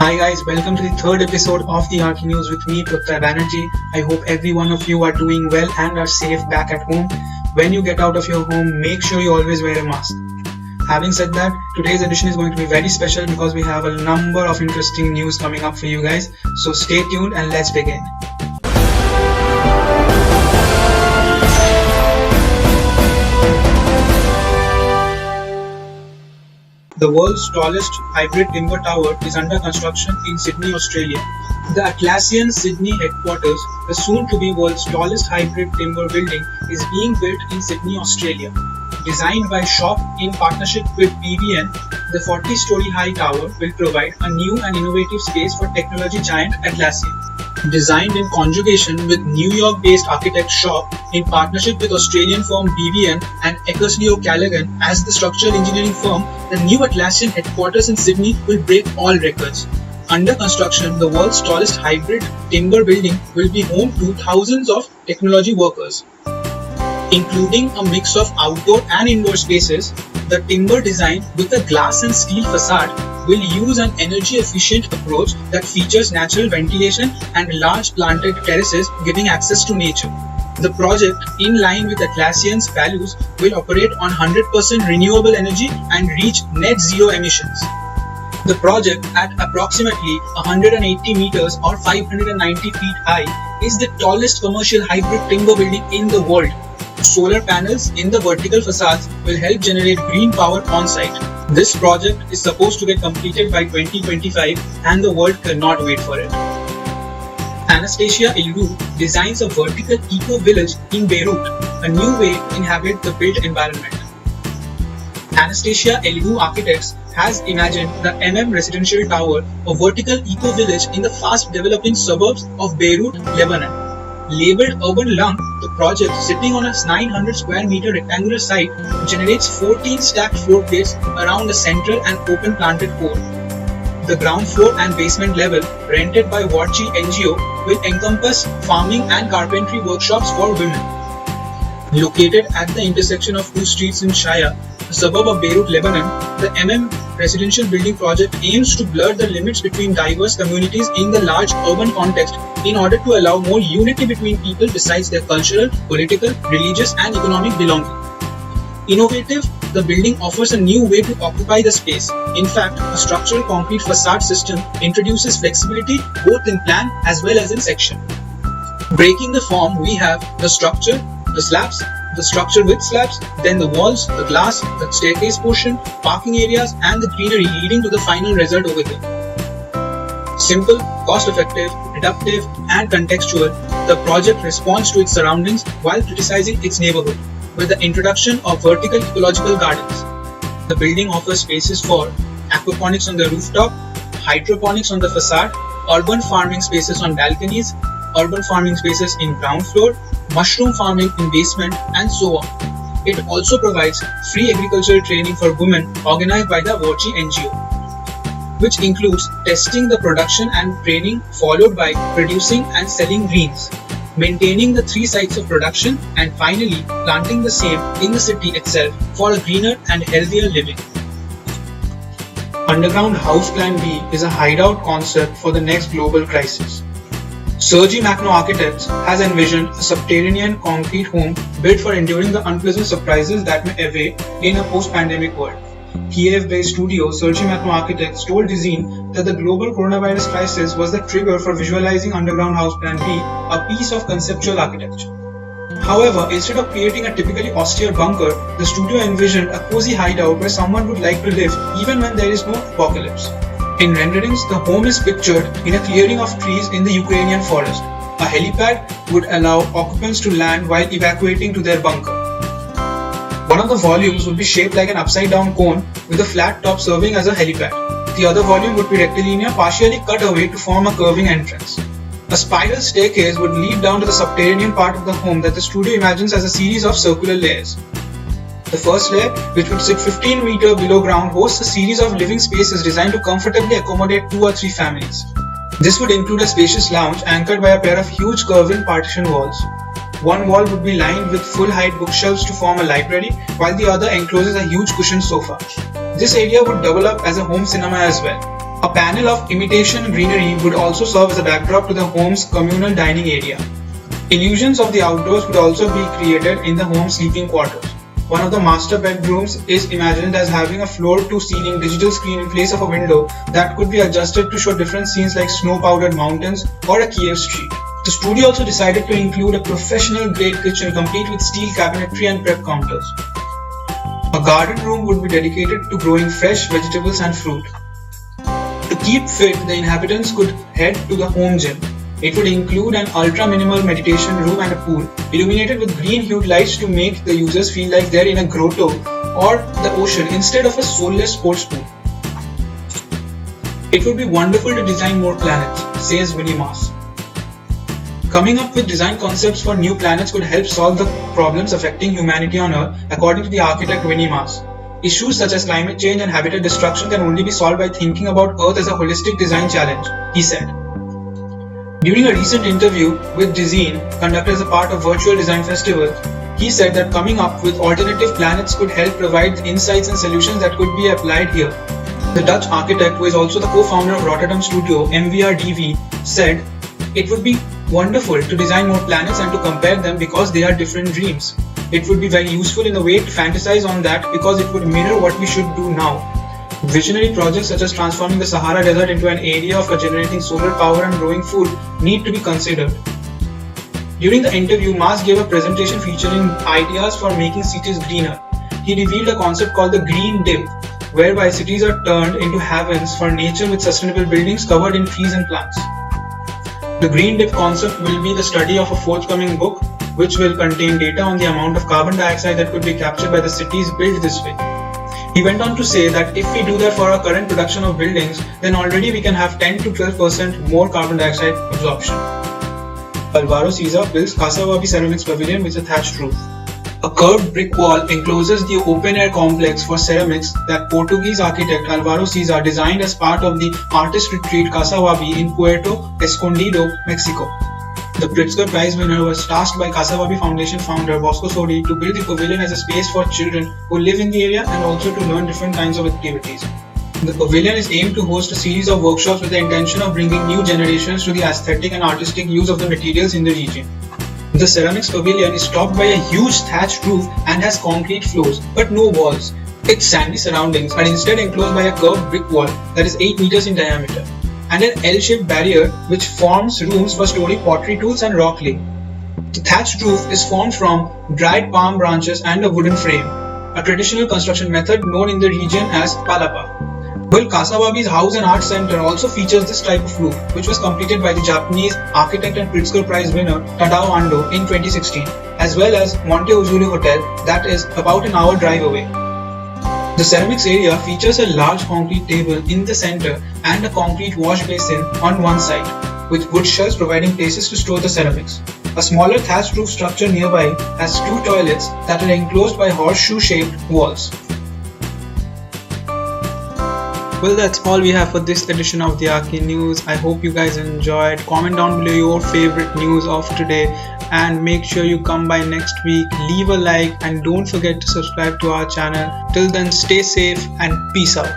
Hi guys, welcome to the third episode of the Arky News with me, Pratyay Banerjee. I hope every one of you are doing well and are safe back at home. When you get out of your home, make sure you always wear a mask. Having said that, today's edition is going to be very special because we have a number of interesting news coming up for you guys. So stay tuned and let's begin. The world's tallest hybrid timber tower is under construction in Sydney, Australia. The Atlassian Sydney headquarters, the soon-to-be world's tallest hybrid timber building, is being built in Sydney, Australia. Designed by Shop in partnership with BVN, the 40-story high tower will provide a new and innovative space for technology giant Atlassian. Designed in conjugation with New York-based architect Shop in partnership with Australian firm BVN and Eckersley O'Callaghan as the structural engineering firm, the new Atlassian headquarters in Sydney will break all records. Under construction, the world's tallest hybrid timber building will be home to thousands of technology workers. Including a mix of outdoor and indoor spaces, the timber design with a glass and steel facade will use an energy-efficient approach that features natural ventilation and large planted terraces giving access to nature. The project, in line with Atlassian's values, will operate on 100% renewable energy and reach net zero emissions. The project, at approximately 180 meters or 590 feet high, is the tallest commercial hybrid timber building in the world. Solar panels in the vertical facades will help generate green power on-site. This project is supposed to get completed by 2025 and the world cannot wait for it. Anastasia Elgu designs a vertical eco-village in Beirut, a new way to inhabit the built environment. Anastasia Elgu Architects has imagined the Residential Tower, a vertical eco-village in the fast-developing suburbs of Beirut, Lebanon. Labeled Urban Lung, the project, sitting on a 900 square meter rectangular site, generates 14 stacked floor plates around a central and open planted core. The ground floor and basement level, rented by Warchi NGO, will encompass farming and carpentry workshops for women. Located at the intersection of two streets in Shaya, a suburb of Beirut, Lebanon, the Residential Building Project aims to blur the limits between diverse communities in the large urban context in order to allow more unity between people besides their cultural, political, religious and economic belonging. Innovative, the building offers a new way to occupy the space. In fact, a structural concrete facade system introduces flexibility both in plan as well as in section. Breaking the form, we have the structure, the slabs, the structure with slabs, then the walls, the glass, the staircase portion, parking areas and the greenery leading to the final result over here. Simple, cost-effective, adaptive and contextual, the project responds to its surroundings while criticizing its neighborhood with the introduction of vertical ecological gardens. The building offers spaces for aquaponics on the rooftop, hydroponics on the facade, urban farming spaces on balconies, urban farming spaces in ground floor, mushroom farming in basement and so on. It also provides free agricultural training for women organized by the Warchi NGO, which includes testing the production and training followed by producing and selling greens, maintaining the 3 sites of production and finally planting the same in the city itself for a greener and healthier living. Underground House Plan B is a hideout concept for the next global crisis. Sergi Macno Architects has envisioned a subterranean concrete home built for enduring the unpleasant surprises that may await in a post-pandemic world. Kiev-based studio Sergi Macno Architects told Dezeen that the global coronavirus crisis was the trigger for visualizing Underground House Plan B, a piece of conceptual architecture. However, instead of creating a typically austere bunker, the studio envisioned a cozy hideout where someone would like to live even when there is no apocalypse. In renderings, the home is pictured in a clearing of trees in the Ukrainian forest. A helipad would allow occupants to land while evacuating to their bunker. One of the volumes would be shaped like an upside-down cone with a flat top serving as a helipad. The other volume would be rectilinear, partially cut away to form a curving entrance. A spiral staircase would lead down to the subterranean part of the home that the studio imagines as a series of circular layers. The first layer, which would sit 15 meters below ground, hosts a series of living spaces designed to comfortably accommodate 2 or 3 families. This would include a spacious lounge anchored by a pair of huge curving partition walls. One wall would be lined with full-height bookshelves to form a library, while the other encloses a huge cushioned sofa. This area would develop as a home cinema as well. A panel of imitation greenery would also serve as a backdrop to the home's communal dining area. Illusions of the outdoors would also be created in the home's sleeping quarters. One of the master bedrooms is imagined as having a floor-to-ceiling digital screen in place of a window that could be adjusted to show different scenes like snow-powdered mountains or a Kiev street. The studio also decided to include a professional-grade kitchen complete with steel cabinetry and prep counters. A garden room would be dedicated to growing fresh vegetables and fruit. To keep fit, the inhabitants could head to the home gym. It would include an ultra-minimal meditation room and a pool, illuminated with green-hued lights to make the users feel like they're in a grotto or the ocean instead of a soulless sports pool. It would be wonderful to design more planets, says Winnie Maas. Coming up with design concepts for new planets could help solve the problems affecting humanity on Earth, according to the architect Winnie Maas. Issues such as climate change and habitat destruction can only be solved by thinking about Earth as a holistic design challenge, he said. During a recent interview with Design, conducted as a part of Virtual Design Festival, he said that coming up with alternative planets could help provide the insights and solutions that could be applied here. The Dutch architect, who is also the co-founder of Rotterdam studio MVRDV, said, "It would be wonderful to design more planets and to compare them because they are different dreams. It would be very useful in a way to fantasize on that because it would mirror what we should do now. Visionary projects such as transforming the Sahara Desert into an area for generating solar power and growing food need to be considered." During the interview, Maas gave a presentation featuring ideas for making cities greener. He revealed a concept called the Green Dip, whereby cities are turned into havens for nature with sustainable buildings covered in trees and plants. The Green Dip concept will be the study of a forthcoming book which will contain data on the amount of carbon dioxide that could be captured by the cities built this way. He went on to say that if we do that for our current production of buildings, then already we can have 10 to 12% more carbon dioxide absorption. Alvaro Siza builds Casa Wabi Ceramics Pavilion with a thatched roof. A curved brick wall encloses the open-air complex for ceramics that Portuguese architect Alvaro Siza designed as part of the artist retreat Casa Wabi in Puerto Escondido, Mexico. The Pritzker Prize winner was tasked by Casa Wabi Foundation founder Bosco Sodi to build the pavilion as a space for children who live in the area and also to learn different kinds of activities. The pavilion is aimed to host a series of workshops with the intention of bringing new generations to the aesthetic and artistic use of the materials in the region. The ceramics pavilion is topped by a huge thatched roof and has concrete floors, but no walls. Its sandy surroundings are instead enclosed by a curved brick wall that is 8 meters in diameter, and an L-shaped barrier which forms rooms for storing pottery tools and rock lay. The thatched roof is formed from dried palm branches and a wooden frame, a traditional construction method known in the region as palapa. Well, Casa Wabi's House and Art Center also features this type of roof, which was completed by the Japanese architect and Pritzker Prize winner Tadao Ando in 2016, as well as Monte Uzulu Hotel that is about an hour drive away. The ceramics area features a large concrete table in the center and a concrete wash basin on one side, with wood shelves providing places to store the ceramics. A smaller thatched roof structure nearby has 2 toilets that are enclosed by horseshoe-shaped walls. Well, that's all we have for this edition of the Arcane News. I hope you guys enjoyed. Comment down below your favorite news of today and make sure you come by next week. Leave a like and don't forget to subscribe to our channel. Till then, stay safe and peace out.